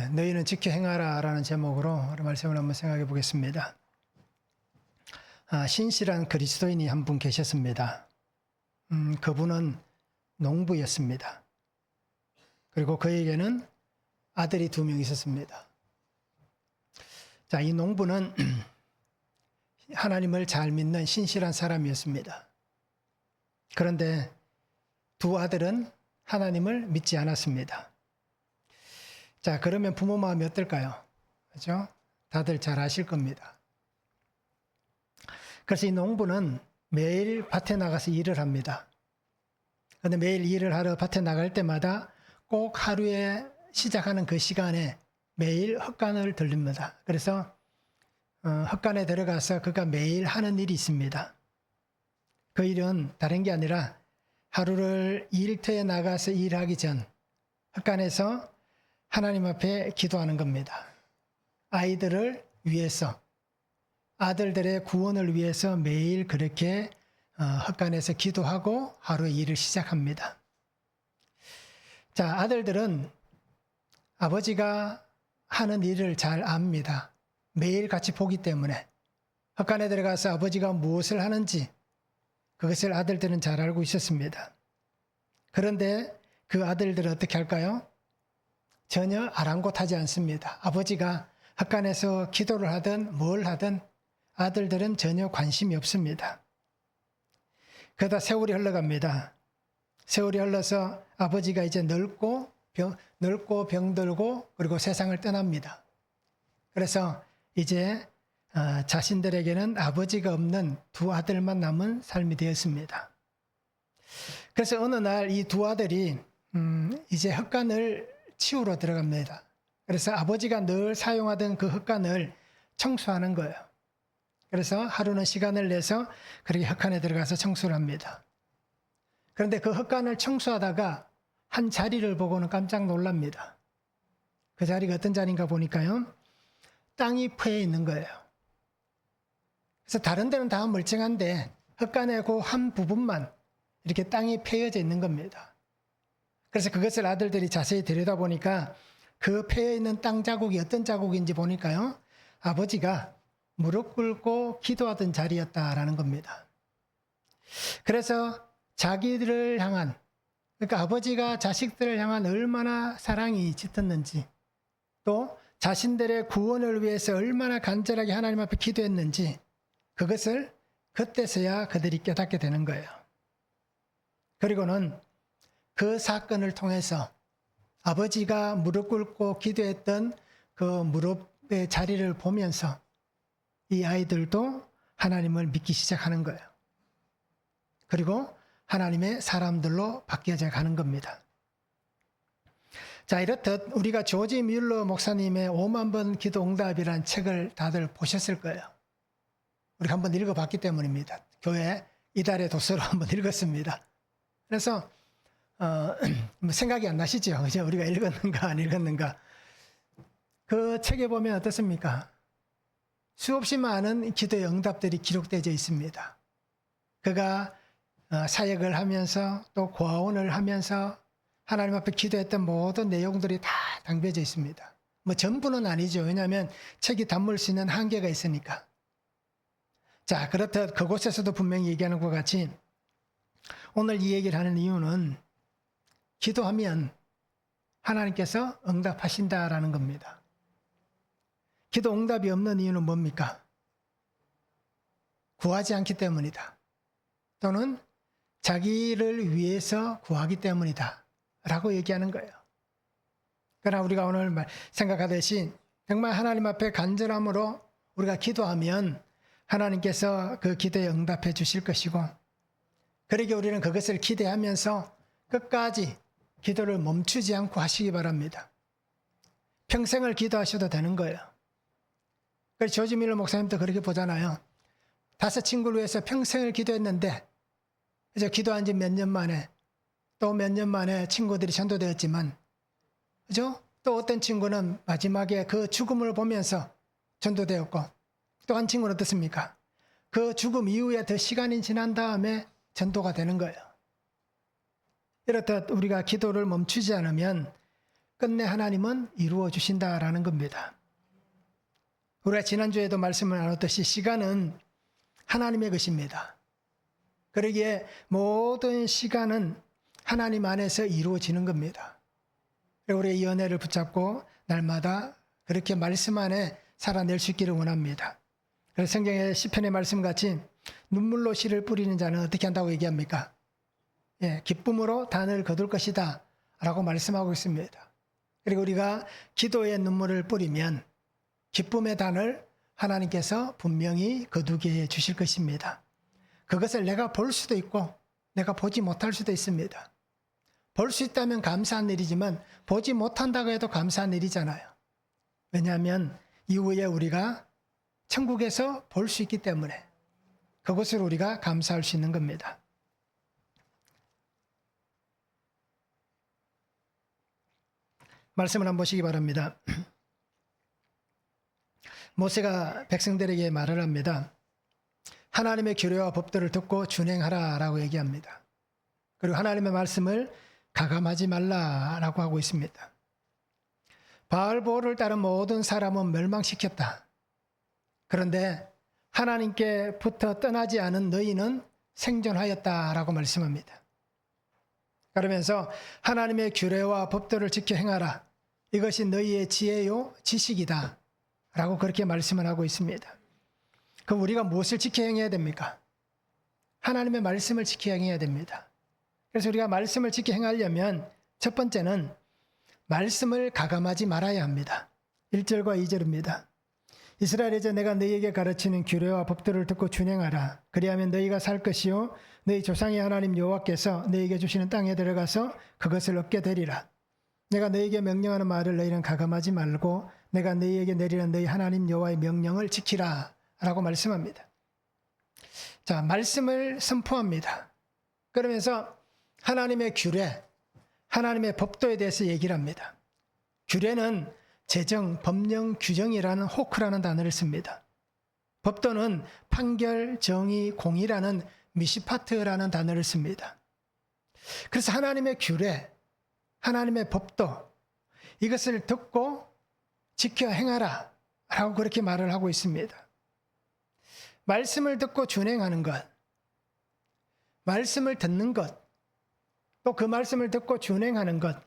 너희는 지켜 행하라 라는 제목으로 우리 말씀을 한번 생각해 보겠습니다. 신실한 그리스도인이 한 분 계셨습니다. 그분은 농부였습니다. 그리고 그에게는 아들이 2명 있었습니다. 자, 이 농부는 하나님을 잘 믿는 신실한 사람이었습니다. 그런데 2 아들은 하나님을 믿지 않았습니다. 자, 그러면 부모 마음이 어떨까요? 그렇죠? 다들 잘 아실 겁니다. 그래서 이 농부는 매일 밭에 나가서 일을 합니다. 그런데 매일 일을 하러 밭에 나갈 때마다 꼭 하루에 시작하는 그 시간에 매일 헛간을 들립니다. 그래서 헛간에 들어가서 그가 매일 하는 일이 있습니다. 그 일은 다른 게 아니라 하루를 일터에 나가서 일하기 전 헛간에서 하나님 앞에 기도하는 겁니다. 아이들을 위해서, 아들들의 구원을 위해서 매일 그렇게 헛간에서 기도하고 하루의 일을 시작합니다. 자, 아들들은 아버지가 하는 일을 잘 압니다. 매일 같이 보기 때문에 헛간에 들어가서 아버지가 무엇을 하는지 그것을 아들들은 잘 알고 있었습니다. 그런데 그 아들들은 어떻게 할까요? 전혀 아랑곳하지 않습니다. 아버지가 헛간에서 기도를 하든 뭘 하든 아들들은 전혀 관심이 없습니다. 그러다 세월이 흘러갑니다. 세월이 흘러서 아버지가 이제 늙고 병들고 그리고 세상을 떠납니다. 그래서 이제 자신들에게는 아버지가 없는 2 아들만 남은 삶이 되었습니다. 그래서 어느 날 이 2 아들이 이제 헛간을 치우러 들어갑니다. 그래서 아버지가 늘 사용하던 그 헛간을 청소하는 거예요. 그래서 하루는 시간을 내서 그렇게 헛간에 들어가서 청소를 합니다. 그런데 그 헛간을 청소하다가 한 자리를 보고는 깜짝 놀랍니다. 그 자리가 어떤 자리인가 보니까요, 땅이 패여 있는 거예요. 그래서 다른 데는 다 멀쩡한데 헛간의 그 한 부분만 이렇게 땅이 패여져 있는 겁니다. 그래서 그것을 아들들이 자세히 들여다보니까 그 패여 있는 땅 자국이 어떤 자국인지 보니까요, 아버지가 무릎 꿇고 기도하던 자리였다라는 겁니다. 그래서 자기들을 향한, 그러니까 아버지가 자식들을 향한 얼마나 사랑이 짙었는지, 또 자신들의 구원을 위해서 얼마나 간절하게 하나님 앞에 기도했는지, 그것을 그때서야 그들이 깨닫게 되는 거예요. 그리고는 그 사건을 통해서 아버지가 무릎 꿇고 기도했던 그 무릎의 자리를 보면서 이 아이들도 하나님을 믿기 시작하는 거예요. 그리고 하나님의 사람들로 바뀌어져 가는 겁니다. 자, 이렇듯 우리가 조지 뮬러 목사님의 5만 번 기도 응답이라는 책을 다들 보셨을 거예요. 우리가 한번 읽어봤기 때문입니다. 교회 이달의 도서로 한번 읽었습니다. 그래서 생각이 안 나시죠? 그죠? 우리가 읽었는가 안 읽었는가. 그 책에 보면 어떻습니까? 수없이 많은 기도의 응답들이 기록되어 있습니다. 그가 사역을 하면서 또 고아원을 하면서 하나님 앞에 기도했던 모든 내용들이 다 담겨져 있습니다. 뭐 전부는 아니죠. 왜냐하면 책이 담을 수 있는 한계가 있으니까. 자, 그렇듯 그곳에서도 분명히 얘기하는 것 같이 오늘 이 얘기를 하는 이유는 기도하면 하나님께서 응답하신다라는 겁니다. 기도 응답이 없는 이유는 뭡니까? 구하지 않기 때문이다. 또는 자기를 위해서 구하기 때문이다. 라고 얘기하는 거예요. 그러나 우리가 오늘 생각하듯이 정말 하나님 앞에 간절함으로 우리가 기도하면 하나님께서 그 기도에 응답해 주실 것이고, 그러기에 우리는 그것을 기대하면서 끝까지 기도를 멈추지 않고 하시기 바랍니다. 평생을 기도하셔도 되는 거예요. 그래서 조지 밀러 목사님도 그렇게 보잖아요. 5 친구를 위해서 평생을 기도했는데 이제 기도한 지 몇 년 만에 또 몇 년 만에 친구들이 전도되었지만, 그죠? 또 어떤 친구는 마지막에 그 죽음을 보면서 전도되었고, 또 한 친구는 어떻습니까? 그 죽음 이후에 더 시간이 지난 다음에 전도가 되는 거예요. 이렇듯 우리가 기도를 멈추지 않으면 끝내 하나님은 이루어 주신다라는 겁니다. 우리가 지난주에도 말씀을 나눴듯이 시간은 하나님의 것입니다. 그러기에 모든 시간은 하나님 안에서 이루어지는 겁니다. 우리의 이 은혜를 붙잡고 날마다 그렇게 말씀 안에 살아낼 수 있기를 원합니다. 그래서 성경의 시편의 말씀같이 눈물로 씨를 뿌리는 자는 어떻게 한다고 얘기합니까? 기쁨으로 단을 거둘 것이다 라고 말씀하고 있습니다. 그리고 우리가 기도의 눈물을 뿌리면 기쁨의 단을 하나님께서 분명히 거두게 해 주실 것입니다. 그것을 내가 볼 수도 있고 내가 보지 못할 수도 있습니다. 볼 수 있다면 감사한 일이지만 보지 못한다고 해도 감사한 일이잖아요. 왜냐하면 이후에 우리가 천국에서 볼 수 있기 때문에 그것을 우리가 감사할 수 있는 겁니다. 말씀을 한번 보시기 바랍니다. 모세가 백성들에게 말을 합니다. 하나님의 규례와 법도를 듣고 준행하라 라고 얘기합니다. 그리고 하나님의 말씀을 가감하지 말라라고 하고 있습니다. 바알보를 따른 모든 사람은 멸망시켰다. 그런데 하나님께부터 떠나지 않은 너희는 생존하였다라고 말씀합니다. 그러면서 하나님의 규례와 법도를 지켜 행하라. 이것이 너희의 지혜요 지식이다 라고 그렇게 말씀을 하고 있습니다. 그럼 우리가 무엇을 지켜 행해야 됩니까? 하나님의 말씀을 지켜 행해야 됩니다. 그래서 우리가 말씀을 지켜 행하려면 첫 번째는 말씀을 가감하지 말아야 합니다. 1절과 2절입니다. 이스라엘에게 내가 너희에게 가르치는 규례와 법도를 듣고 준행하라. 그리하면 너희가 살 것이요 너희 조상의 하나님 여호와께서 너희에게 주시는 땅에 들어가서 그것을 얻게 되리라. 내가 너희에게 명령하는 말을 너희는 가감하지 말고 내가 너희에게 내리는 너희 하나님 여호와의 명령을 지키라 라고 말씀합니다. 자, 말씀을 선포합니다. 그러면서 하나님의 규례, 하나님의 법도에 대해서 얘기를 합니다. 규례는 제정, 법령, 규정이라는 호크라는 단어를 씁니다. 법도는 판결, 정의, 공의라는 미시파트라는 단어를 씁니다. 그래서 하나님의 규례, 하나님의 법도 이것을 듣고 지켜 행하라 라고 그렇게 말을 하고 있습니다. 말씀을 듣고 준행하는 것, 말씀을 듣는 것, 또 그 말씀을 듣고 준행하는 것,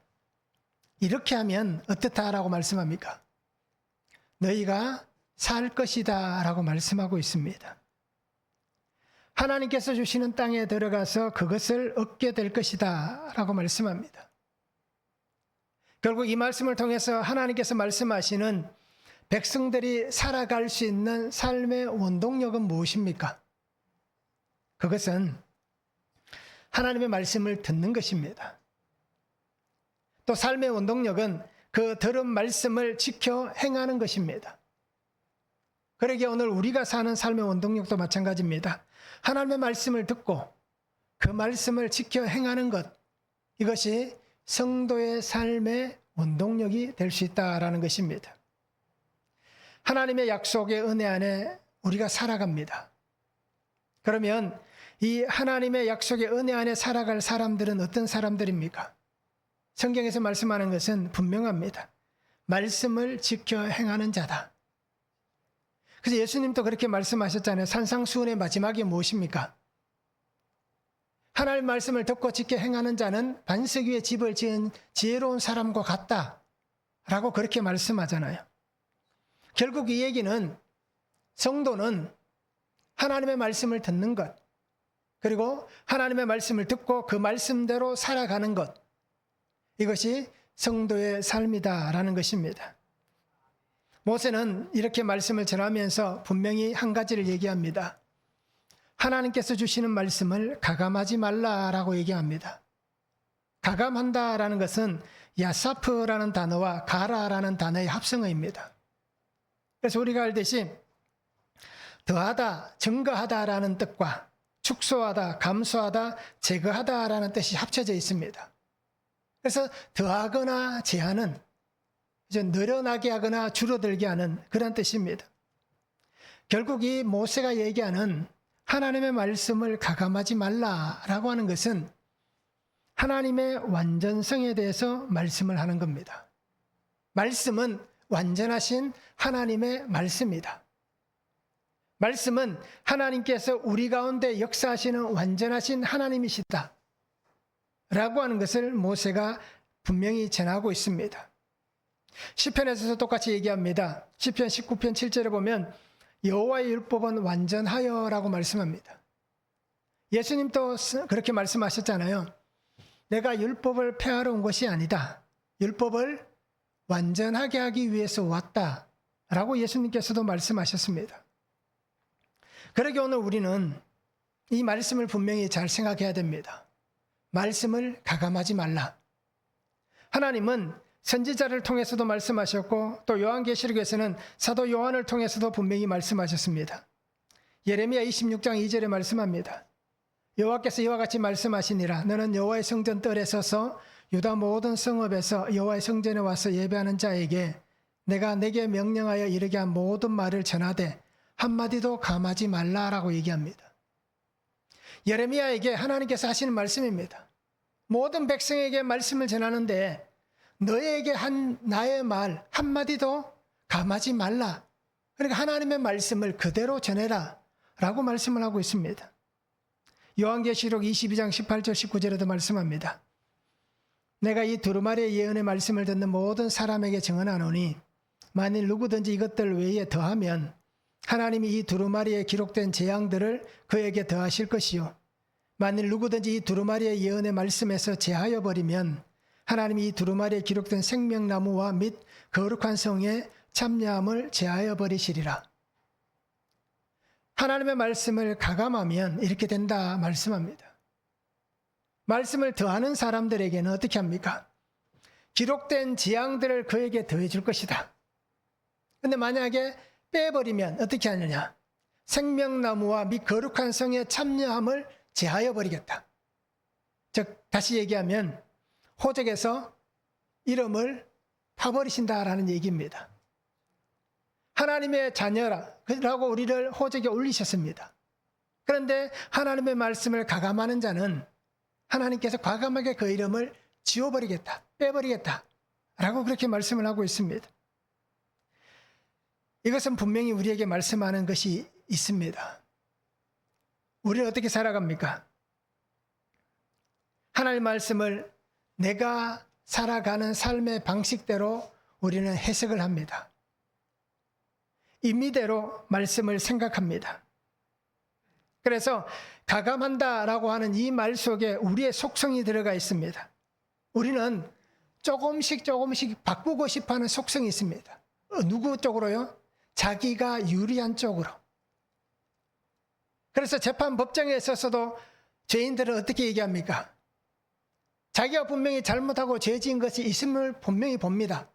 이렇게 하면 어떻다라고 말씀합니까? 너희가 살 것이다 라고 말씀하고 있습니다. 하나님께서 주시는 땅에 들어가서 그것을 얻게 될 것이다 라고 말씀합니다. 결국 이 말씀을 통해서 하나님께서 말씀하시는 백성들이 살아갈 수 있는 삶의 원동력은 무엇입니까? 그것은 하나님의 말씀을 듣는 것입니다. 또 삶의 원동력은 그 들은 말씀을 지켜 행하는 것입니다. 그러기에 오늘 우리가 사는 삶의 원동력도 마찬가지입니다. 하나님의 말씀을 듣고 그 말씀을 지켜 행하는 것, 이것이 성도의 삶의 원동력이 될 수 있다라는 것입니다. 하나님의 약속의 은혜 안에 우리가 살아갑니다. 그러면 이 하나님의 약속의 은혜 안에 살아갈 사람들은 어떤 사람들입니까? 성경에서 말씀하는 것은 분명합니다. 말씀을 지켜 행하는 자다. 그래서 예수님도 그렇게 말씀하셨잖아요. 산상수훈의 마지막이 무엇입니까? 하나님 말씀을 듣고 지켜 행하는 자는 반석 위에 집을 지은 지혜로운 사람과 같다 라고 그렇게 말씀하잖아요. 결국 이 얘기는 성도는 하나님의 말씀을 듣는 것, 그리고 하나님의 말씀을 듣고 그 말씀대로 살아가는 것, 이것이 성도의 삶이다라는 것입니다. 모세는 이렇게 말씀을 전하면서 분명히 한 가지를 얘기합니다. 하나님께서 주시는 말씀을 가감하지 말라라고 얘기합니다. 가감한다라는 것은 야사프라는 단어와 가라라는 단어의 합성어입니다. 그래서 우리가 알듯이 더하다, 증가하다라는 뜻과 축소하다, 감소하다, 제거하다라는 뜻이 합쳐져 있습니다. 그래서 더하거나 제하는, 늘어나게 하거나 줄어들게 하는 그런 뜻입니다. 결국 이 모세가 얘기하는 하나님의 말씀을 가감하지 말라라고 하는 것은 하나님의 완전성에 대해서 말씀을 하는 겁니다. 말씀은 완전하신 하나님의 말씀이다. 말씀은 하나님께서 우리 가운데 역사하시는 완전하신 하나님이시다 라고 하는 것을 모세가 분명히 전하고 있습니다. 시편에서도 똑같이 얘기합니다. 시편 19편 7절에 보면 여호와의 율법은 완전하여 라고 말씀합니다. 예수님도 그렇게 말씀하셨잖아요. 내가 율법을 폐하러 온 것이 아니다. 율법을 완전하게 하기 위해서 왔다 라고 예수님께서도 말씀하셨습니다. 그러게 오늘 우리는 이 말씀을 분명히 잘 생각해야 됩니다. 말씀을 가감하지 말라. 하나님은 선지자를 통해서도 말씀하셨고 또 요한계시록에서는 사도 요한을 통해서도 분명히 말씀하셨습니다. 예레미야 26장 2절에 말씀합니다. 여호와께서 이와 같이 말씀하시니라. 너는 여호와의 성전 뜰에 서서 유다 모든 성읍에서 여호와의 성전에 와서 예배하는 자에게 내가 내게 명령하여 이르게 한 모든 말을 전하되 한마디도 감하지 말라라고 얘기합니다. 예레미야에게 하나님께서 하시는 말씀입니다. 모든 백성에게 말씀을 전하는데 너에게 한 나의 말 한마디도 감하지 말라. 그러니까 하나님의 말씀을 그대로 전해라 라고 말씀을 하고 있습니다. 요한계시록 22장 18절 19절에도 말씀합니다. 내가 이 두루마리의 예언의 말씀을 듣는 모든 사람에게 증언하노니 만일 누구든지 이것들 외에 더하면 하나님이 이 두루마리에 기록된 재앙들을 그에게 더하실 것이요 만일 누구든지 이 두루마리의 예언의 말씀에서 제하여 버리면 하나님이 이 두루마리에 기록된 생명나무와 및 거룩한 성의 참여함을 제하여 버리시리라. 하나님의 말씀을 가감하면 이렇게 된다 말씀합니다. 말씀을 더하는 사람들에게는 어떻게 합니까? 기록된 재앙들을 그에게 더해 줄 것이다. 그런데 만약에 빼버리면 어떻게 하느냐? 생명나무와 및 거룩한 성의 참여함을 제하여 버리겠다. 즉 다시 얘기하면 호적에서 이름을 파버리신다라는 얘기입니다. 하나님의 자녀라고 우리를 호적에 올리셨습니다. 그런데 하나님의 말씀을 가감하는 자는 하나님께서 과감하게 그 이름을 지워버리겠다, 빼버리겠다 라고 그렇게 말씀을 하고 있습니다. 이것은 분명히 우리에게 말씀하는 것이 있습니다. 우리는 어떻게 살아갑니까? 하나님의 말씀을 내가 살아가는 삶의 방식대로 우리는 해석을 합니다. 임의대로 말씀을 생각합니다. 그래서 가감한다라고 하는 이 말 속에 우리의 속성이 들어가 있습니다. 우리는 조금씩 바꾸고 싶어하는 속성이 있습니다. 누구 쪽으로요? 자기가 유리한 쪽으로. 그래서 재판법정에 있어서도 죄인들은 어떻게 얘기합니까? 자기가 분명히 잘못하고 죄 지은 것이 있음을 분명히 봅니다.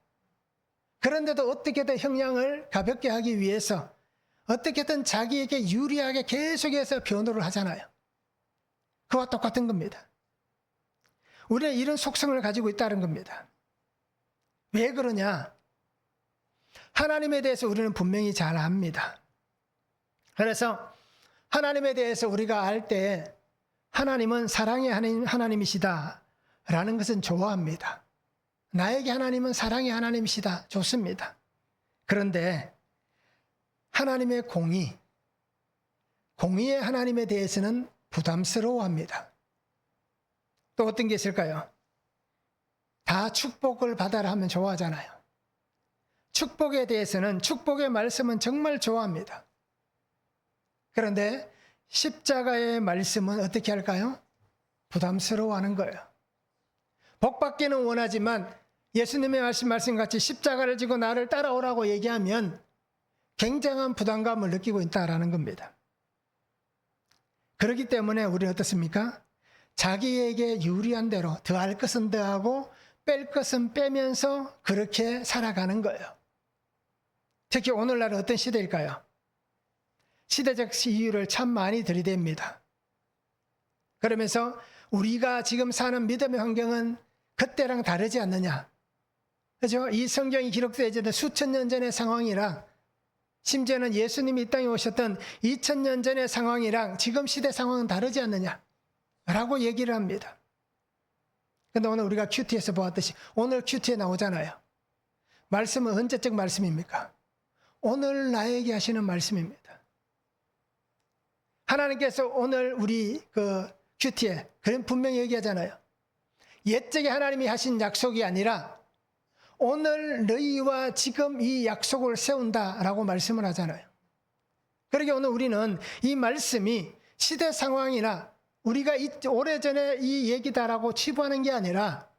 그런데도 어떻게든 형량을 가볍게 하기 위해서 어떻게든 자기에게 유리하게 계속해서 변호를 하잖아요. 그와 똑같은 겁니다. 우리는 이런 속성을 가지고 있다는 겁니다. 왜 그러냐? 하나님에 대해서 우리는 분명히 잘 압니다. 그래서 하나님에 대해서 우리가 알 때 하나님은 사랑의 하나님이시다 라는 것은 좋아합니다. 나에게 하나님은 사랑의 하나님이시다. 좋습니다. 그런데 하나님의 공의의 하나님에 대해서는 부담스러워합니다. 또 어떤 게 있을까요? 다 축복을 받아라 하면 좋아하잖아요. 축복에 대해서는 축복의 말씀은 정말 좋아합니다. 그런데 십자가의 말씀은 어떻게 할까요? 부담스러워하는 거예요. 복 받기는 원하지만 예수님의 말씀같이 십자가를 지고 나를 따라오라고 얘기하면 굉장한 부담감을 느끼고 있다라는 겁니다. 그렇기 때문에 우리는 어떻습니까? 자기에게 유리한 대로 더할 것은 더하고 뺄 것은 빼면서 그렇게 살아가는 거예요. 특히 오늘날은 어떤 시대일까요? 시대적 이유를 참 많이 들이댑니다. 그러면서 우리가 지금 사는 믿음의 환경은 그때랑 다르지 않느냐. 그죠? 이 성경이 기록되어있는 수천 년 전의 상황이랑 심지어는 예수님이 이 땅에 오셨던 2000년 전의 상황이랑 지금 시대 상황은 다르지 않느냐 라고 얘기를 합니다. 그런데 오늘 우리가 큐티에서 보았듯이 오늘 큐티에 나오잖아요. 말씀은 언제적 말씀입니까? 오늘 나에게 하시는 말씀입니다. 하나님께서 오늘 우리 큐티에 그런 분명히 얘기하잖아요. 옛적에 하나님이 하신 약속이 아니라 오늘 너희와 지금 이 약속을 세운다라고 말씀을 하잖아요. 그러게 오늘 우리는 이 말씀이 시대 상황이나 우리가 오래전에 이 얘기다라고 치부하는 게 아니라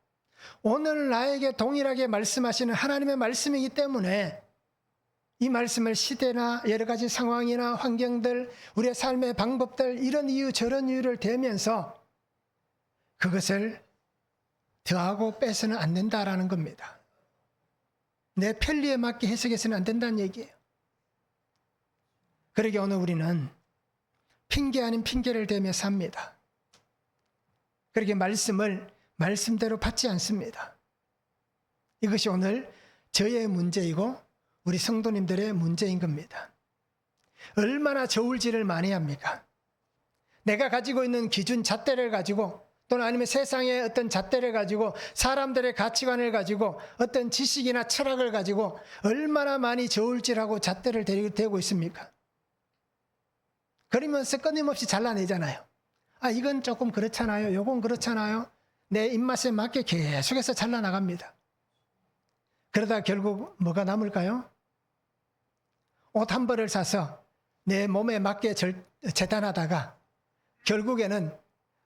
오늘 나에게 동일하게 말씀하시는 하나님의 말씀이기 때문에 이 말씀을 시대나 여러 가지 상황이나 환경들, 우리의 삶의 방법들, 이런 이유 저런 이유를 대면서 그것을 더하고 빼서는 안 된다라는 겁니다. 내 편리에 맞게 해석해서는 안 된다는 얘기예요. 그러게 오늘 우리는 핑계 아닌 핑계를 대며 삽니다. 그러게 말씀을 말씀대로 받지 않습니다. 이것이 오늘 저의 문제이고 우리 성도님들의 문제인 겁니다. 얼마나 저울질을 많이 합니까? 내가 가지고 있는 기준 잣대를 가지고 또는 아니면 세상의 어떤 잣대를 가지고 사람들의 가치관을 가지고 어떤 지식이나 철학을 가지고 얼마나 많이 저울질하고 잣대를 대고 있습니까? 그러면서 끊임없이 잘라내잖아요. 아, 이건 조금 그렇잖아요. 요건 그렇잖아요. 내 입맛에 맞게 계속해서 잘라나갑니다. 그러다 결국 뭐가 남을까요? 옷 한 벌을 사서 내 몸에 맞게 재단하다가 결국에는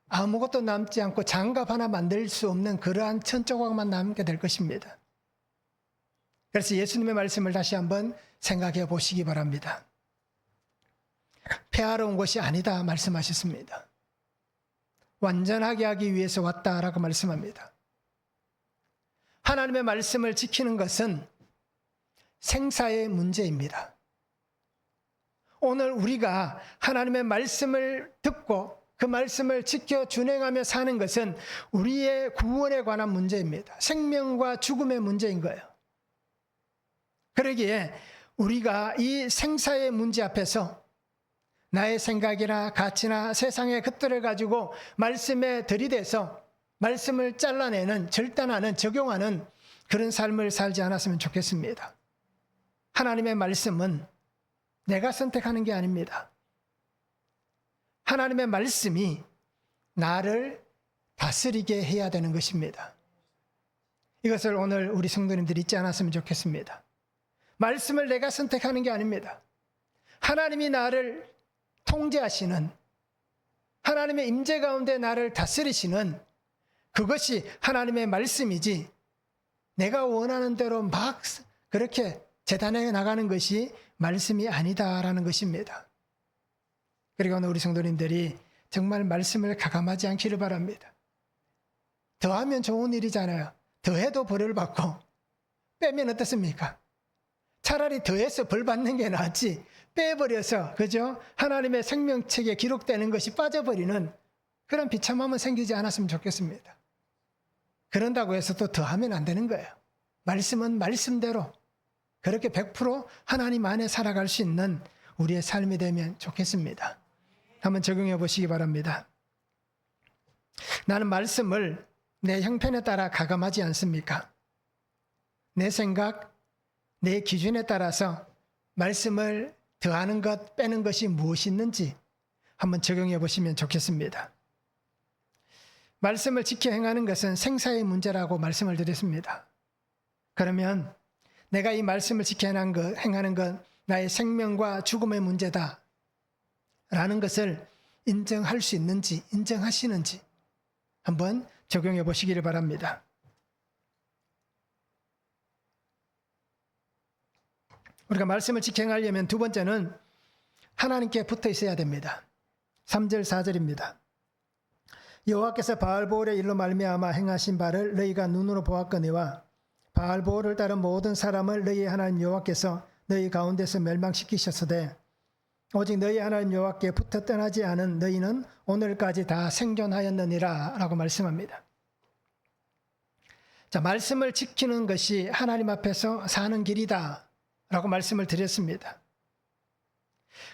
아무것도 남지 않고 장갑 하나 만들 수 없는 그러한 천조각만 남게 될 것입니다. 그래서 예수님의 말씀을 다시 한번 생각해 보시기 바랍니다. 폐하러 온 것이 아니다 말씀하셨습니다. 완전하게 하기 위해서 왔다라고 말씀합니다. 하나님의 말씀을 지키는 것은 생사의 문제입니다. 오늘 우리가 하나님의 말씀을 듣고 그 말씀을 지켜 준행하며 사는 것은 우리의 구원에 관한 문제입니다. 생명과 죽음의 문제인 거예요. 그러기에 우리가 이 생사의 문제 앞에서 나의 생각이나 가치나 세상의 것들을 가지고 말씀에 들이대서 말씀을 잘라내는, 절단하는, 적용하는 그런 삶을 살지 않았으면 좋겠습니다. 하나님의 말씀은 내가 선택하는 게 아닙니다. 하나님의 말씀이 나를 다스리게 해야 되는 것입니다. 이것을 오늘 우리 성도님들이 잊지 않았으면 좋겠습니다. 말씀을 내가 선택하는 게 아닙니다. 하나님이 나를 통제하시는, 하나님의 임재 가운데 나를 다스리시는 그것이 하나님의 말씀이지, 내가 원하는 대로 막 그렇게 재단해 나가는 것이 말씀이 아니다라는 것입니다. 그리고 오늘 우리 성도님들이 정말 말씀을 가감하지 않기를 바랍니다. 더하면 좋은 일이잖아요. 더해도 벌을 받고 빼면 어떻습니까? 차라리 더해서 벌 받는 게 낫지 빼버려서, 그죠? 하나님의 생명책에 기록되는 것이 빠져버리는 그런 비참함은 생기지 않았으면 좋겠습니다. 그런다고 해서 또 더하면 안 되는 거예요. 말씀은 말씀대로 그렇게 100% 하나님 안에 살아갈 수 있는 우리의 삶이 되면 좋겠습니다. 한번 적용해 보시기 바랍니다. 나는 말씀을 내 형편에 따라 가감하지 않습니까? 내 생각, 내 기준에 따라서 말씀을 더하는 것, 빼는 것이 무엇이 있는지 한번 적용해 보시면 좋겠습니다. 말씀을 지켜 행하는 것은 생사의 문제라고 말씀을 드렸습니다. 그러면 내가 이 말씀을 지켜 행하는 것, 나의 생명과 죽음의 문제다 라는 것을 인정할 수 있는지, 인정하시는지 한번 적용해 보시기를 바랍니다. 우리가 말씀을 지켜 행하려면 두 번째는 하나님께 붙어 있어야 됩니다. 3절 4절입니다. 여호와께서 바알보올의 일로 말미암아 행하신 바를 너희가 눈으로 보았거니와 바알보올을 따른 모든 사람을 너희 하나님 여호와께서 너희 가운데서 멸망시키셨으되 오직 너희 하나님 여호와께 붙어 떠나지 않은 너희는 오늘까지 다 생존하였느니라 라고 말씀합니다. 자, 말씀을 지키는 것이 하나님 앞에서 사는 길이다 라고 말씀을 드렸습니다.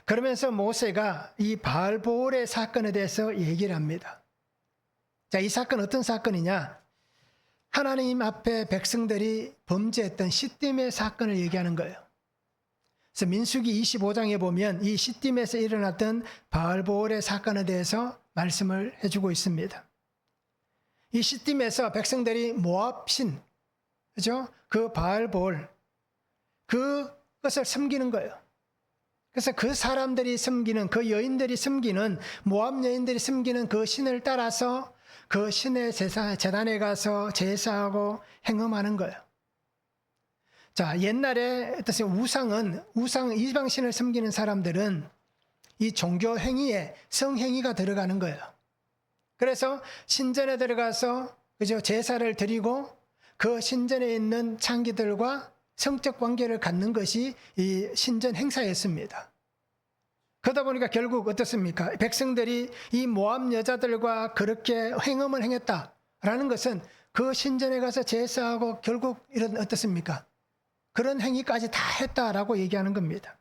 그러면서 모세가 이 바알보올의 사건에 대해서 얘기를 합니다. 자, 이 사건 어떤 사건이냐? 하나님 앞에 백성들이 범죄했던 시딤의 사건을 얘기하는 거예요. 그래서 민수기 25장에 보면 이 시딤에서 일어났던 바알보올의 사건에 대해서 말씀을 해주고 있습니다. 이 시딤에서 백성들이 모압 신, 그죠? 그 바알보올, 그것을 섬기는 거예요. 그래서 그 사람들이 섬기는, 그 여인들이 섬기는, 모압 여인들이 섬기는 그 신을 따라서 그 신의 제단에 가서 제사하고 행음하는 거예요. 자, 옛날에 우상 이방신을 섬기는 사람들은 이 종교 행위에 성행위가 들어가는 거예요. 그래서 신전에 들어가서 그죠? 제사를 드리고 그 신전에 있는 창기들과 성적 관계를 갖는 것이 이 신전 행사였습니다. 그러다 보니까 결국 어떻습니까? 백성들이 이 모압 여자들과 그렇게 행음을 행했다라는 것은 그 신전에 가서 제사하고 결국 이런 어떻습니까? 그런 행위까지 다 했다라고 얘기하는 겁니다.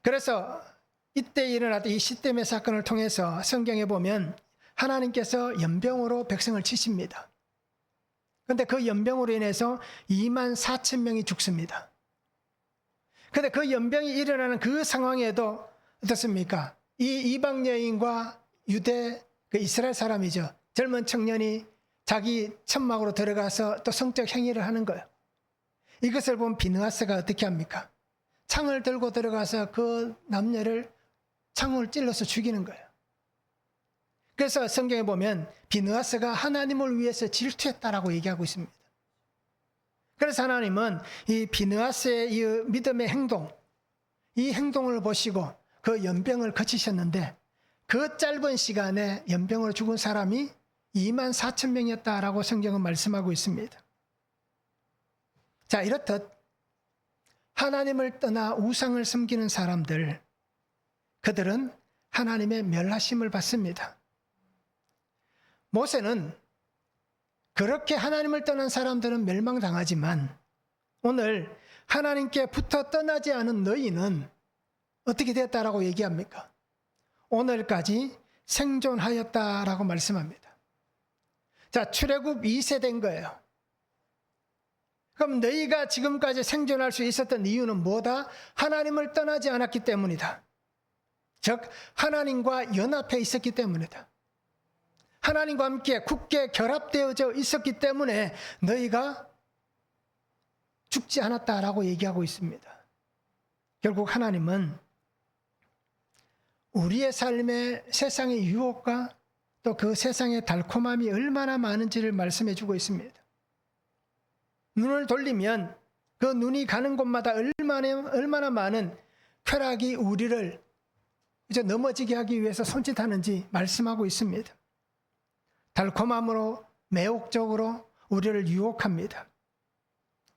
그래서 이때 일어났던 이 시딤의 사건을 통해서 성경에 보면 하나님께서 연병으로 백성을 치십니다. 그런데 그 연병으로 인해서 2만 4천 명이 죽습니다. 그런데 그 연병이 일어나는 그 상황에도 어떻습니까? 이 이방 여인과 유대 그 이스라엘 사람이죠. 젊은 청년이 자기 천막으로 들어가서 또 성적 행위를 하는 거예요. 이것을 본 비느하스가 어떻게 합니까? 창을 들고 들어가서 그 남녀를 창을 찔러서 죽이는 거예요. 그래서 성경에 보면 비느하스가 하나님을 위해서 질투했다라고 얘기하고 있습니다. 그래서 하나님은 이 비느하스의 이 믿음의 행동, 이 행동을 보시고 그 연병을 거치셨는데 그 짧은 시간에 연병으로 죽은 사람이 2만 4천 명이었다라고 성경은 말씀하고 있습니다. 자, 이렇듯 하나님을 떠나 우상을 섬기는 사람들, 그들은 하나님의 멸하심을 받습니다. 모세는 그렇게 하나님을 떠난 사람들은 멸망당하지만 오늘 하나님께 붙어 떠나지 않은 너희는 어떻게 되었다라고 얘기합니까? 오늘까지 생존하였다라고 말씀합니다. 자, 출애굽 2세대인 거예요. 그럼 너희가 지금까지 생존할 수 있었던 이유는 뭐다? 하나님을 떠나지 않았기 때문이다. 즉 하나님과 연합해 있었기 때문이다. 하나님과 함께 굳게 결합되어져 있었기 때문에 너희가 죽지 않았다라고 얘기하고 있습니다. 결국 하나님은 우리의 삶의 세상의 유혹과 또 그 세상의 달콤함이 얼마나 많은지를 말씀해 주고 있습니다. 눈을 돌리면 그 눈이 가는 곳마다 얼마나 많은 쾌락이 우리를 이제 넘어지게 하기 위해서 손짓하는지 말씀하고 있습니다. 달콤함으로 매혹적으로 우리를 유혹합니다.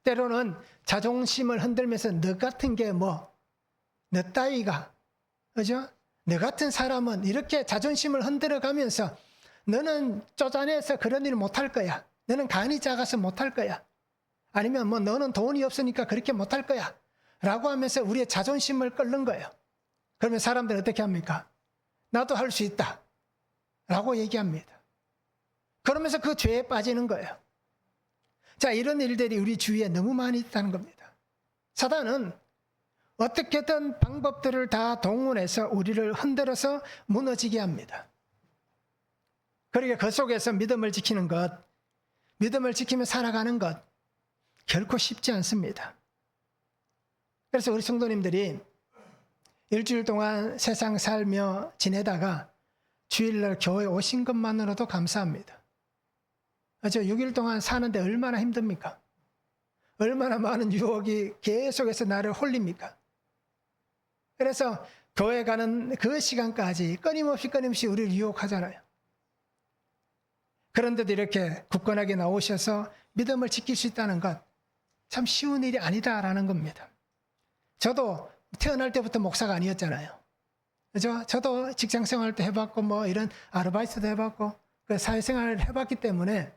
때로는 자존심을 흔들면서 너 같은 게 뭐, 너 따위가, 그죠? 너 같은 사람은 이렇게 자존심을 흔들어 가면서 너는 쪼잔해서 그런 일 못할 거야. 너는 간이 작아서 못할 거야. 아니면 뭐 너는 돈이 없으니까 그렇게 못할 거야. 라고 하면서 우리의 자존심을 끓는 거예요. 그러면 사람들은 어떻게 합니까? 나도 할 수 있다. 라고 얘기합니다. 그러면서 그 죄에 빠지는 거예요. 자, 이런 일들이 우리 주위에 너무 많이 있다는 겁니다. 사단은 어떻게든 방법들을 다 동원해서 우리를 흔들어서 무너지게 합니다. 그러니까 그 속에서 믿음을 지키는 것, 믿음을 지키며 살아가는 것 결코 쉽지 않습니다. 그래서 우리 성도님들이 일주일 동안 세상 살며 지내다가 주일날 교회 오신 것만으로도 감사합니다. 6일 동안 사는데 얼마나 힘듭니까? 얼마나 많은 유혹이 계속해서 나를 홀립니까? 그래서 교회 가는 그 시간까지 끊임없이 우리를 유혹하잖아요. 그런데도 이렇게 굳건하게 나오셔서 믿음을 지킬 수 있다는 것 참 쉬운 일이 아니다라는 겁니다. 저도 태어날 때부터 목사가 아니었잖아요. 그죠? 저도 직장 생활 때 해봤고 뭐 이런 아르바이트도 해봤고 그 사회생활을 해봤기 때문에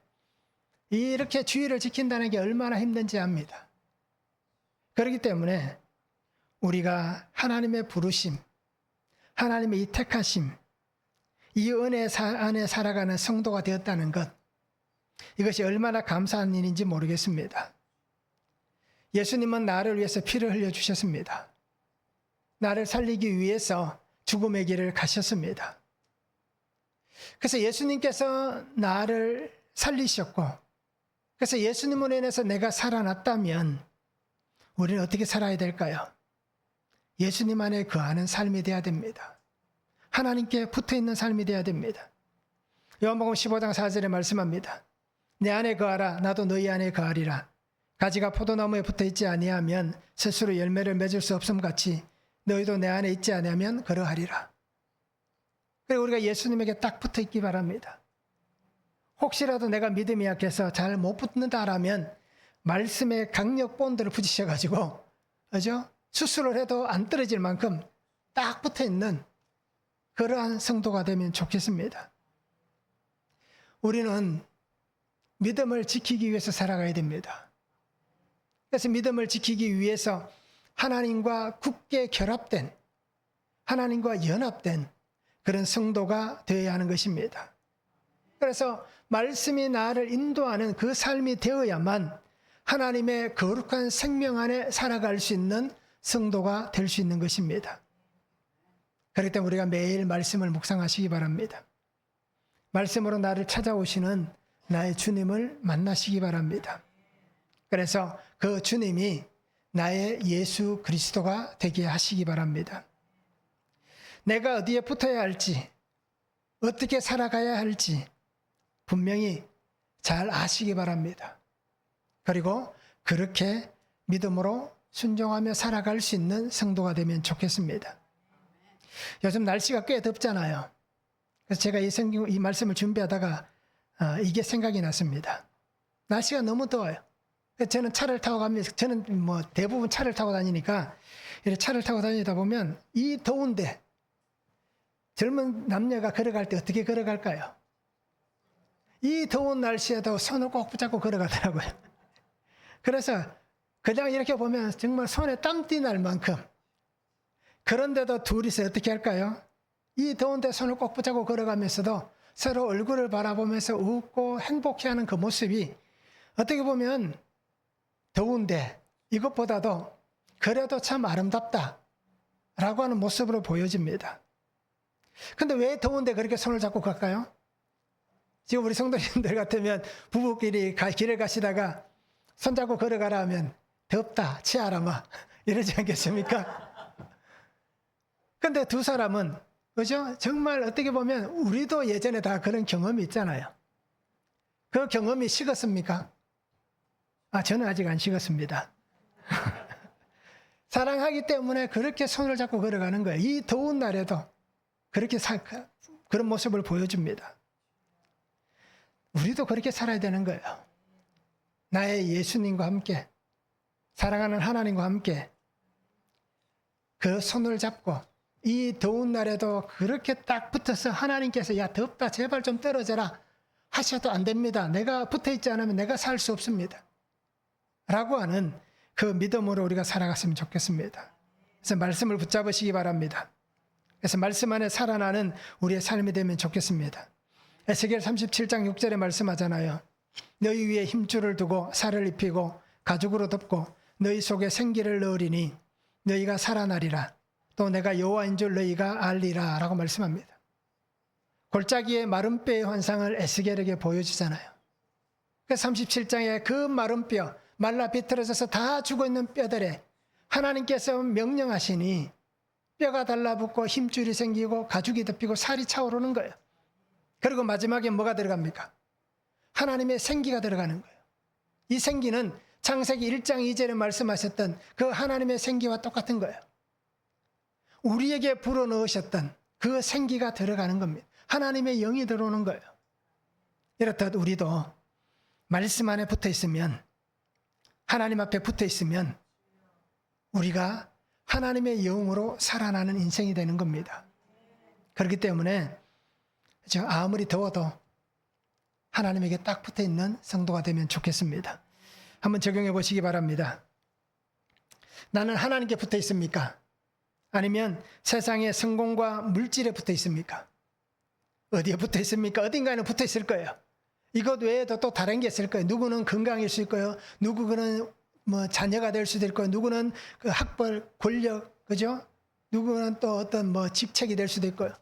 이렇게 주의를 지킨다는 게 얼마나 힘든지 압니다. 그렇기 때문에 우리가 하나님의 부르심, 하나님의 이 택하심, 이 은혜 안에 살아가는 성도가 되었다는 것, 이것이 얼마나 감사한 일인지 모르겠습니다. 예수님은 나를 위해서 피를 흘려주셨습니다. 나를 살리기 위해서 죽음의 길을 가셨습니다. 그래서 예수님께서 나를 살리셨고, 그래서 예수님으로 인해서 내가 살아났다면 우리는 어떻게 살아야 될까요? 예수님 안에 거하는 삶이 되어야 됩니다. 하나님께 붙어있는 삶이 되어야 됩니다. 요한복음 15장 4절에 말씀합니다. 내 안에 거하라, 나도 너희 안에 거하리라. 가지가 포도나무에 붙어있지 아니하면 스스로 열매를 맺을 수 없음 같이 너희도 내 안에 있지 아니하면 그러하리라. 그리고 우리가 예수님에게 딱 붙어있기 바랍니다. 혹시라도 내가 믿음이 약해서 잘 못 붙는다라면 말씀의 강력 본드를 붙이셔가지고, 그죠? 수술을 해도 안 떨어질 만큼 딱 붙어있는 그러한 성도가 되면 좋겠습니다. 우리는 믿음을 지키기 위해서 살아가야 됩니다. 그래서 믿음을 지키기 위해서 하나님과 굳게 결합된, 하나님과 연합된 그런 성도가 되어야 하는 것입니다. 그래서 말씀이 나를 인도하는 그 삶이 되어야만 하나님의 거룩한 생명 안에 살아갈 수 있는 성도가 될 수 있는 것입니다. 그렇기 때문에 우리가 매일 말씀을 묵상하시기 바랍니다. 말씀으로 나를 찾아오시는 나의 주님을 만나시기 바랍니다. 그래서 그 주님이 나의 예수 그리스도가 되게 하시기 바랍니다. 내가 어디에 붙어야 할지, 어떻게 살아가야 할지 분명히 잘 아시기 바랍니다. 그리고 그렇게 믿음으로 순종하며 살아갈 수 있는 성도가 되면 좋겠습니다. 요즘 날씨가 꽤 덥잖아요. 그래서 제가 이 말씀을 준비하다가 이게 생각이 났습니다. 날씨가 너무 더워요. 저는 차를 타고 가면서, 저는 대부분 차를 타고 다니니까 이렇게 차를 타고 다니다 보면 이 더운데 젊은 남녀가 걸어갈 때 어떻게 걸어갈까요? 이 더운 날씨에도 손을 꼭 붙잡고 걸어가더라고요. 그래서 그냥 이렇게 보면 정말 손에 땀띠 날 만큼, 그런데도 둘이서 어떻게 할까요? 이 더운데 손을 꼭 붙잡고 걸어가면서도 서로 얼굴을 바라보면서 웃고 행복해하는 그 모습이 어떻게 보면 더운데 이것보다도 그래도 참 아름답다 라고 하는 모습으로 보여집니다. 근데 왜 더운데 그렇게 손을 잡고 갈까요? 지금 우리 성도님들 같으면 부부끼리 길을 가시다가 손잡고 걸어가라 하면 덥다, 치아라 마 이러지 않겠습니까? 근데 두 사람은, 그죠? 정말 어떻게 보면 우리도 예전에 다 그런 경험이 있잖아요. 그 경험이 식었습니까? 저는 아직 안 식었습니다. 사랑하기 때문에 그렇게 손을 잡고 걸어가는 거예요. 이 더운 날에도 그렇게 그런 모습을 보여줍니다. 우리도 그렇게 살아야 되는 거예요. 나의 예수님과 함께, 사랑하는 하나님과 함께 그 손을 잡고 이 더운 날에도 그렇게 딱 붙어서 하나님께서 야 덥다 제발 좀 떨어져라 하셔도 안 됩니다. 내가 붙어있지 않으면 내가 살 수 없습니다. 라고 하는 그 믿음으로 우리가 살아갔으면 좋겠습니다. 그래서 말씀을 붙잡으시기 바랍니다. 그래서 말씀 안에 살아나는 우리의 삶이 되면 좋겠습니다. 에스겔 37장 6절에 말씀하잖아요. 너희 위에 힘줄을 두고 살을 입히고 가죽으로 덮고 너희 속에 생기를 넣으리니 너희가 살아나리라. 또 내가 여호와인 줄 너희가 알리라 라고 말씀합니다. 골짜기의 마른 뼈의 환상을 에스겔에게 보여주잖아요. 그 37장에 그 마른 뼈, 말라 비틀어져서 다 죽어있는 뼈들에 하나님께서 명령하시니 뼈가 달라붙고 힘줄이 생기고 가죽이 덮이고 살이 차오르는 거예요. 그리고 마지막에 뭐가 들어갑니까? 하나님의 생기가 들어가는 거예요. 이 생기는 창세기 1장 2절에 말씀하셨던 그 하나님의 생기와 똑같은 거예요. 우리에게 불어넣으셨던 그 생기가 들어가는 겁니다. 하나님의 영이 들어오는 거예요. 이렇듯 우리도 말씀 안에 붙어 있으면, 하나님 앞에 붙어 있으면 우리가 하나님의 영으로 살아나는 인생이 되는 겁니다. 그렇기 때문에 아무리 더워도 하나님에게 딱 붙어 있는 성도가 되면 좋겠습니다. 한번 적용해 보시기 바랍니다. 나는 하나님께 붙어 있습니까? 아니면 세상의 성공과 물질에 붙어 있습니까? 어디에 붙어 있습니까? 어딘가에는 붙어 있을 거예요. 이것 외에도 또 다른 게 있을 거예요. 누구는 건강일 수 있고요. 누구는 뭐 자녀가 될 수도 있고, 누구는 그 학벌, 권력, 그죠? 누구는 또 어떤 뭐 직책이 될 수도 있고요.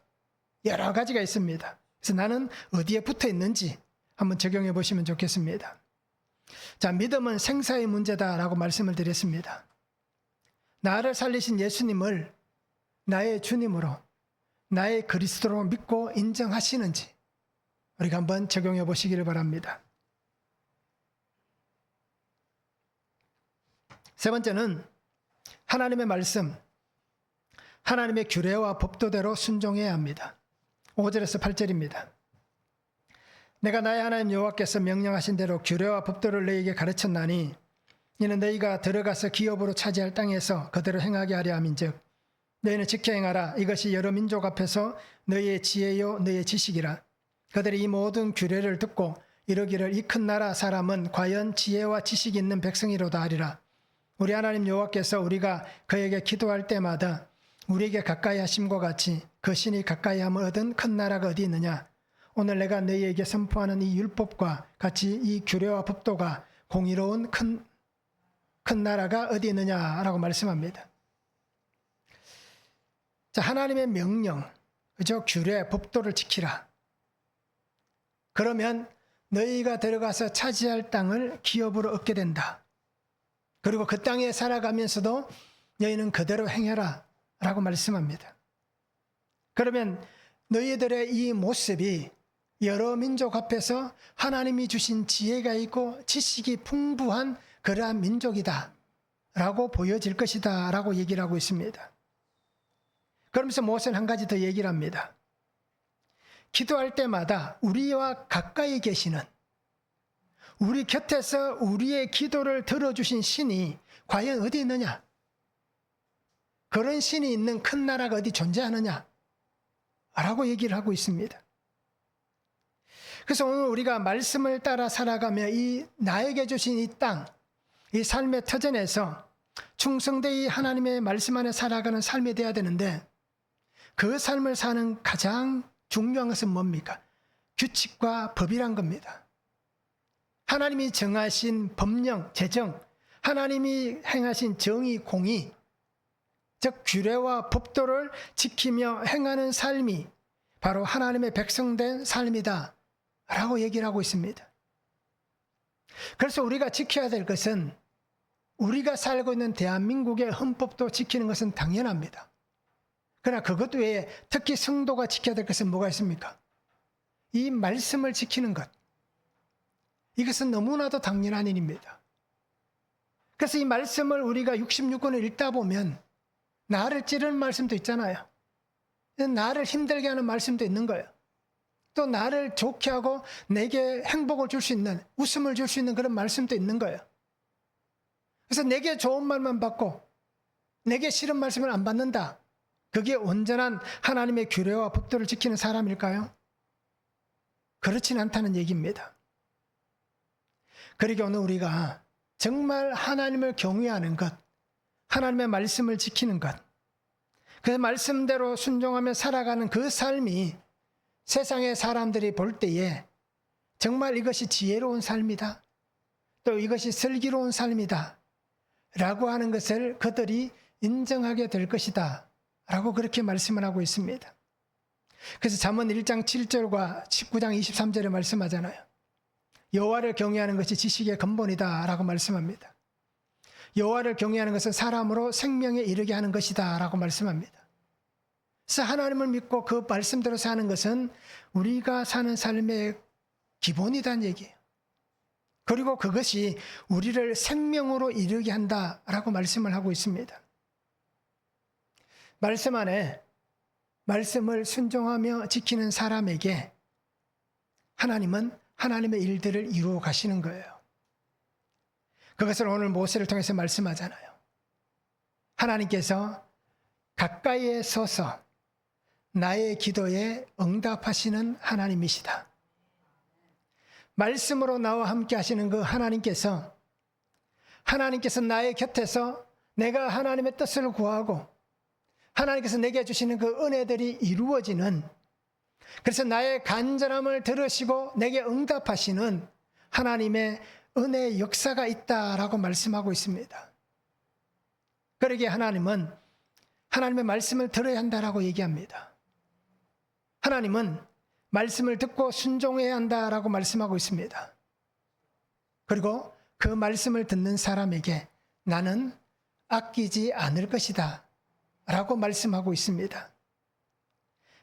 여러 가지가 있습니다. 그래서 나는 어디에 붙어 있는지 한번 적용해 보시면 좋겠습니다. 자, 믿음은 생사의 문제다라고 말씀을 드렸습니다. 나를 살리신 예수님을 나의 주님으로, 나의 그리스도로 믿고 인정하시는지 우리가 한번 적용해 보시기를 바랍니다. 세 번째는 하나님의 말씀, 하나님의 규례와 법도대로 순종해야 합니다. 5절에서 8절입니다. 내가 나의 하나님 여호와께서 명령하신 대로 규례와 법도를 너희에게 가르쳤나니 이는 너희가 들어가서 기업으로 차지할 땅에서 그대로 행하게 하려 함인즉 너희는 지켜 행하라. 이것이 여러 민족 앞에서 너희의 지혜요 너희의 지식이라. 그들이 이 모든 규례를 듣고 이르기를 이 큰 나라 사람은 과연 지혜와 지식이 있는 백성이로다 하리라. 우리 하나님 여호와께서 우리가 그에게 기도할 때마다 우리에게 가까이 하심과 같이 그 신이 가까이 함을 얻은 큰 나라가 어디 있느냐. 오늘 내가 너희에게 선포하는 이 율법과 같이 이 규례와 법도가 공의로운 큰 나라가 어디 있느냐라고 말씀합니다. 자, 하나님의 명령, 그죠? 규례, 법도를 지키라. 그러면 너희가 들어가서 차지할 땅을 기업으로 얻게 된다. 그리고 그 땅에 살아가면서도 너희는 그대로 행해라 라고 말씀합니다. 그러면 너희들의 이 모습이 여러 민족 앞에서 하나님이 주신 지혜가 있고 지식이 풍부한 그러한 민족이다 라고 보여질 것이다 라고 얘기를 하고 있습니다. 그러면서 모세는 한 가지 더 얘기를 합니다. 기도할 때마다 우리와 가까이 계시는, 우리 곁에서 우리의 기도를 들어주신 신이 과연 어디 있느냐? 그런 신이 있는 큰 나라가 어디 존재하느냐? 라고 얘기를 하고 있습니다. 그래서 오늘 우리가 말씀을 따라 살아가며 이 나에게 주신 이 땅, 이 삶의 터전에서 충성되이 하나님의 말씀 안에 살아가는 삶이 되어야 되는데 그 삶을 사는 가장 중요한 것은 뭡니까? 규칙과 법이란 겁니다. 하나님이 정하신 법령, 제정, 하나님이 행하신 정의, 공의, 즉 규례와 법도를 지키며 행하는 삶이 바로 하나님의 백성된 삶이다 라고 얘기를 하고 있습니다. 그래서 우리가 지켜야 될 것은 우리가 살고 있는 대한민국의 헌법도 지키는 것은 당연합니다. 그러나 그것 외에 특히 성도가 지켜야 될 것은 뭐가 있습니까? 이 말씀을 지키는 것. 이것은 너무나도 당연한 일입니다. 그래서 이 말씀을 우리가 66권을 읽다 보면 나를 찌르는 말씀도 있잖아요. 나를 힘들게 하는 말씀도 있는 거예요. 또 나를 좋게 하고 내게 행복을 줄 수 있는, 웃음을 줄 수 있는 그런 말씀도 있는 거예요. 그래서 내게 좋은 말만 받고 내게 싫은 말씀을 안 받는다. 그게 온전한 하나님의 규례와 법도를 지키는 사람일까요? 그렇진 않다는 얘기입니다. 그러기에 오늘 우리가 정말 하나님을 경외하는 것, 하나님의 말씀을 지키는 것, 그 말씀대로 순종하며 살아가는 그 삶이 세상의 사람들이 볼 때에 정말 이것이 지혜로운 삶이다. 또 이것이 슬기로운 삶이다. 라고 하는 것을 그들이 인정하게 될 것이다. 라고 그렇게 말씀을 하고 있습니다. 그래서 잠언 1장 7절과 19장 23절에 말씀하잖아요. 여호와를 경외하는 것이 지식의 근본이다 라고 말씀합니다. 여호와를 경외하는 것은 사람으로 생명에 이르게 하는 것이다 라고 말씀합니다. 그래서 하나님을 믿고 그 말씀대로 사는 것은 우리가 사는 삶의 기본이라는 얘기예요. 그리고 그것이 우리를 생명으로 이르게 한다라고 말씀을 하고 있습니다. 말씀 안에 말씀을 순종하며 지키는 사람에게 하나님은 하나님의 일들을 이루어 가시는 거예요. 그것을 오늘 모세를 통해서 말씀하잖아요. 하나님께서 가까이에 서서 나의 기도에 응답하시는 하나님이시다. 말씀으로 나와 함께 하시는 그 하나님께서 나의 곁에서 내가 하나님의 뜻을 구하고 하나님께서 내게 주시는 그 은혜들이 이루어지는 그래서 나의 간절함을 들으시고 내게 응답하시는 하나님의 은혜의 역사가 있다라고 말씀하고 있습니다. 그러기에 하나님은 하나님의 말씀을 들어야 한다라고 얘기합니다. 하나님은 말씀을 듣고 순종해야 한다라고 말씀하고 있습니다. 그리고 그 말씀을 듣는 사람에게 나는 아끼지 않을 것이다 라고 말씀하고 있습니다.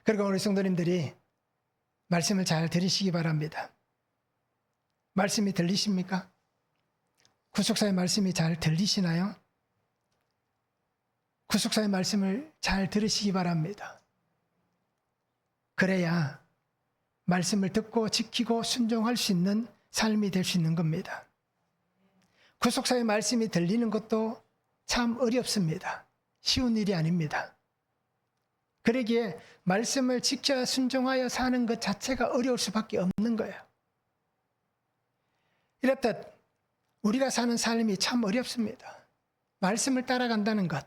그리고 우리 성도님들이 말씀을 잘 들으시기 바랍니다. 말씀이 들리십니까? 구속사의 말씀이 잘 들리시나요? 구속사의 말씀을 잘 들으시기 바랍니다. 그래야 말씀을 듣고 지키고 순종할 수 있는 삶이 될 수 있는 겁니다. 구속사의 말씀이 들리는 것도 참 어렵습니다. 쉬운 일이 아닙니다. 그러기에 말씀을 지켜 순종하여 사는 것 자체가 어려울 수밖에 없는 거예요. 이렇듯 우리가 사는 삶이 참 어렵습니다. 말씀을 따라간다는 것.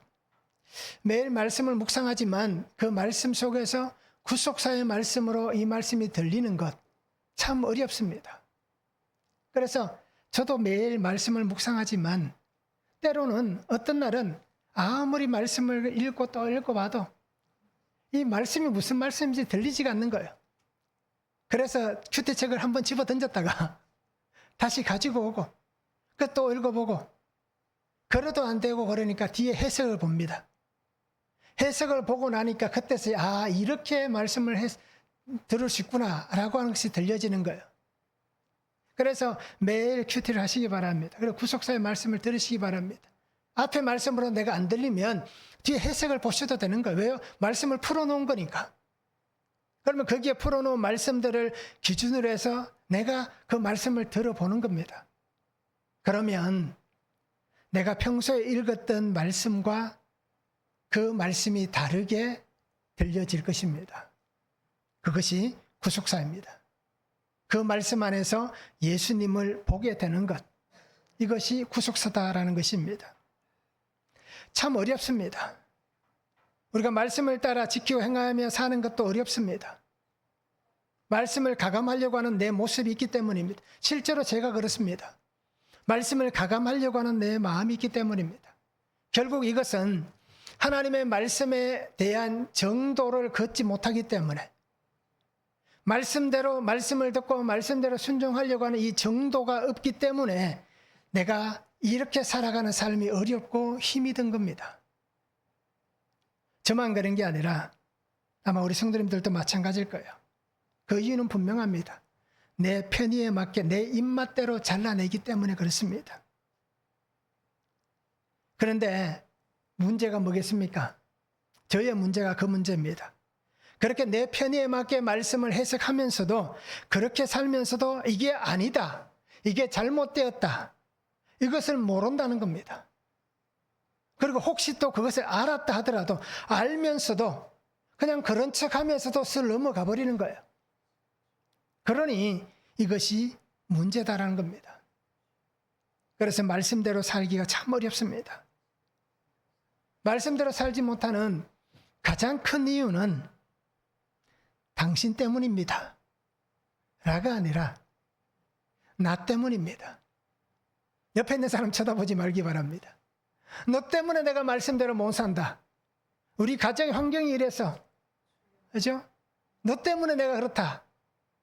매일 말씀을 묵상하지만 그 말씀 속에서 구속사의 말씀으로 이 말씀이 들리는 것 참 어렵습니다. 그래서 저도 매일 말씀을 묵상하지만 때로는 어떤 날은 아무리 말씀을 읽고 또 읽어봐도 이 말씀이 무슨 말씀인지 들리지가 않는 거예요. 그래서 큐티책을 한번 집어 던졌다가 다시 가지고 오고 또 읽어보고 그래도 안 되고 그러니까 뒤에 해석을 봅니다. 해석을 보고 나니까 그때서야 이렇게 말씀을 들을 수 있구나 라고 하는 것이 들려지는 거예요. 그래서 매일 큐티를 하시기 바랍니다. 그리고 구속사의 말씀을 들으시기 바랍니다. 앞에 말씀으로 내가 안 들리면 뒤에 해석을 보셔도 되는 거예요. 왜요? 말씀을 풀어놓은 거니까. 그러면 거기에 풀어놓은 말씀들을 기준으로 해서 내가 그 말씀을 들어보는 겁니다. 그러면 내가 평소에 읽었던 말씀과 그 말씀이 다르게 들려질 것입니다. 그것이 구속사입니다. 그 말씀 안에서 예수님을 보게 되는 것. 이것이 구속사다라는 것입니다. 참 어렵습니다. 우리가 말씀을 따라 지키고 행하며 사는 것도 어렵습니다. 말씀을 가감하려고 하는 내 모습이 있기 때문입니다. 실제로 제가 그렇습니다. 말씀을 가감하려고 하는 내 마음이 있기 때문입니다. 결국 이것은 하나님의 말씀에 대한 정도를 걷지 못하기 때문에 말씀대로 말씀을 듣고 말씀대로 순종하려고 하는 이 정도가 없기 때문에 내가 이렇게 살아가는 삶이 어렵고 힘이 든 겁니다. 저만 그런 게 아니라 아마 우리 성도님들도 마찬가지일 거예요. 그 이유는 분명합니다. 내 편의에 맞게 내 입맛대로 잘라내기 때문에 그렇습니다. 그런데 문제가 뭐겠습니까? 저의 문제가 그 문제입니다. 그렇게 내 편의에 맞게 말씀을 해석하면서도 그렇게 살면서도 이게 아니다. 이게 잘못되었다. 이것을 모른다는 겁니다. 그리고 혹시 또 그것을 알았다 하더라도 알면서도 그냥 그런 척 하면서도 슬 넘어가 버리는 거예요. 그러니 이것이 문제다라는 겁니다. 그래서 말씀대로 살기가 참 어렵습니다. 말씀대로 살지 못하는 가장 큰 이유는 당신 때문입니다. 라가 아니라 나 때문입니다. 옆에 있는 사람 쳐다보지 말기 바랍니다. 너 때문에 내가 말씀대로 못 산다. 우리 가정의 환경이 이래서, 그죠? 너 때문에 내가 그렇다.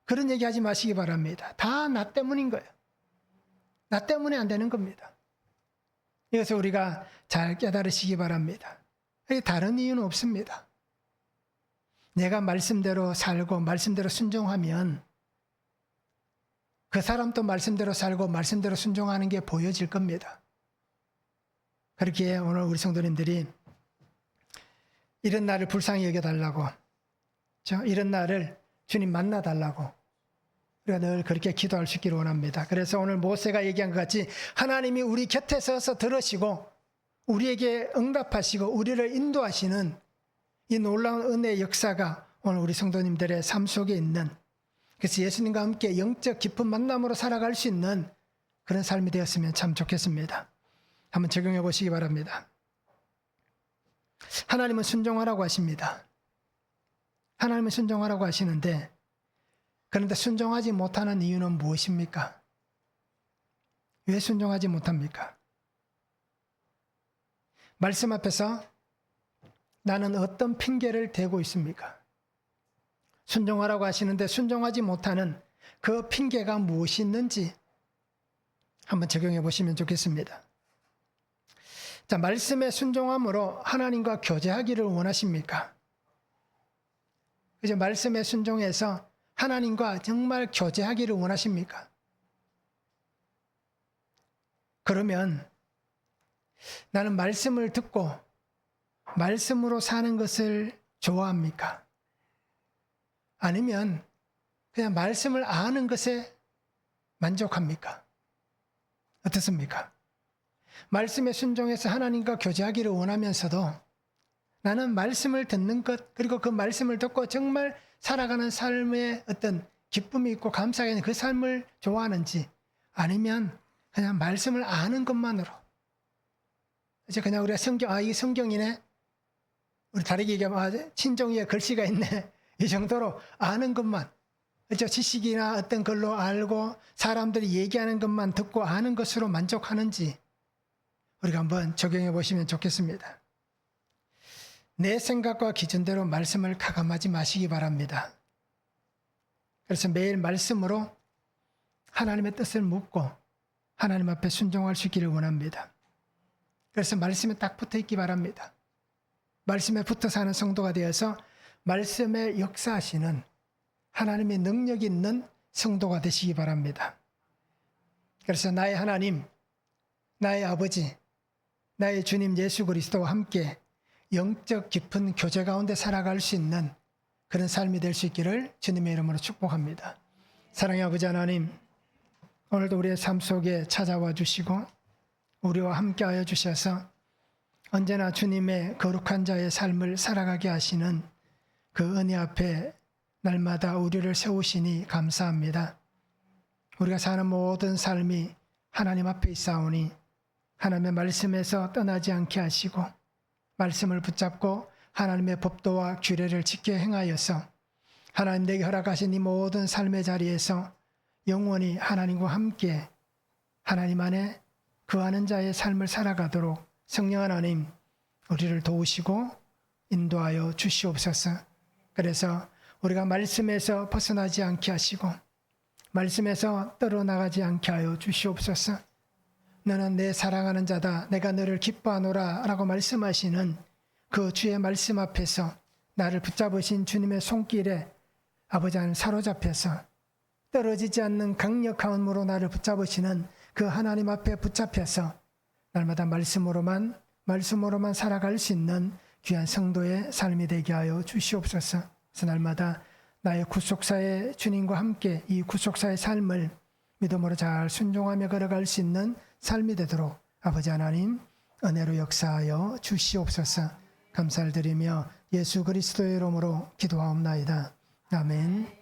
그런 얘기 하지 마시기 바랍니다. 다 나 때문인 거예요. 나 때문에 안 되는 겁니다. 이것을 우리가 잘 깨달으시기 바랍니다. 다른 이유는 없습니다. 내가 말씀대로 살고 말씀대로 순종하면 그 사람도 말씀대로 살고 말씀대로 순종하는 게 보여질 겁니다. 그렇기에 오늘 우리 성도님들이 이런 날을 불쌍히 여겨달라고, 이런 날을 주님 만나달라고 우리가 늘 그렇게 기도할 수 있기를 원합니다. 그래서 오늘 모세가 얘기한 것 같이 하나님이 우리 곁에 서서 들으시고 우리에게 응답하시고 우리를 인도하시는 이 놀라운 은혜의 역사가 오늘 우리 성도님들의 삶 속에 있는, 그래서 예수님과 함께 영적 깊은 만남으로 살아갈 수 있는 그런 삶이 되었으면 참 좋겠습니다. 한번 적용해 보시기 바랍니다. 하나님은 순종하라고 하십니다. 하나님은 순종하라고 하시는데 그런데 순종하지 못하는 이유는 무엇입니까? 왜 순종하지 못합니까? 말씀 앞에서 나는 어떤 핑계를 대고 있습니까? 순종하라고 하시는데 순종하지 못하는 그 핑계가 무엇이 있는지 한번 적용해 보시면 좋겠습니다. 자, 말씀에 순종함으로 하나님과 교제하기를 원하십니까? 그죠? 말씀에 순종해서 하나님과 정말 교제하기를 원하십니까? 그러면 나는 말씀을 듣고 말씀으로 사는 것을 좋아합니까? 아니면 그냥 말씀을 아는 것에 만족합니까? 어떻습니까? 말씀에 순종해서 하나님과 교제하기를 원하면서도 나는 말씀을 듣는 것, 그리고 그 말씀을 듣고 정말 살아가는 삶에 어떤 기쁨이 있고 감사가 있는 그 삶을 좋아하는지, 아니면 그냥 말씀을 아는 것만으로, 이제 그냥 우리가 이 성경이네, 우리 다르게 얘기하면 친정 위에 글씨가 있네, 이 정도로 아는 것만, 그렇죠? 지식이나 어떤 걸로 알고 사람들이 얘기하는 것만 듣고 아는 것으로 만족하는지 우리가 한번 적용해 보시면 좋겠습니다. 내 생각과 기준대로 말씀을 가감하지 마시기 바랍니다. 그래서 매일 말씀으로 하나님의 뜻을 묻고 하나님 앞에 순종할 수 있기를 원합니다. 그래서 말씀에 딱 붙어 있기 바랍니다. 말씀에 붙어 사는 성도가 되어서 말씀에 역사하시는 하나님의 능력 있는 성도가 되시기 바랍니다. 그래서 나의 하나님, 나의 아버지, 나의 주님 예수 그리스도와 함께 영적 깊은 교제 가운데 살아갈 수 있는 그런 삶이 될 수 있기를 주님의 이름으로 축복합니다. 사랑의 아버지 하나님, 오늘도 우리의 삶 속에 찾아와 주시고 우리와 함께하여 주셔서 언제나 주님의 거룩한 자의 삶을 살아가게 하시는 그 은혜 앞에 날마다 우리를 세우시니 감사합니다. 우리가 사는 모든 삶이 하나님 앞에 있사오니 하나님의 말씀에서 떠나지 않게 하시고 말씀을 붙잡고 하나님의 법도와 규례를 지켜 행하여서 하나님 내게 허락하신 이 모든 삶의 자리에서 영원히 하나님과 함께 하나님 안에 거하는 자의 삶을 살아가도록 성령 하나님 우리를 도우시고 인도하여 주시옵소서. 그래서 우리가 말씀에서 벗어나지 않게 하시고 말씀에서 떨어나가지 않게 하여 주시옵소서. 너는 내 사랑하는 자다, 내가 너를 기뻐하노라 라고 말씀하시는 그 주의 말씀 앞에서 나를 붙잡으신 주님의 손길에 아버지 하나님 사로잡혀서 떨어지지 않는 강력한 힘으로 나를 붙잡으시는 그 하나님 앞에 붙잡혀서 날마다 말씀으로만 살아갈 수 있는 귀한 성도의 삶이 되게 하여 주시옵소서. 그래서 날마다 나의 구속사의 주님과 함께 이 구속사의 삶을 믿음으로 잘 순종하며 걸어갈 수 있는 삶이 되도록 아버지 하나님 은혜로 역사하여 주시옵소서. 감사를 드리며 예수 그리스도의 이름으로 기도하옵나이다. 아멘.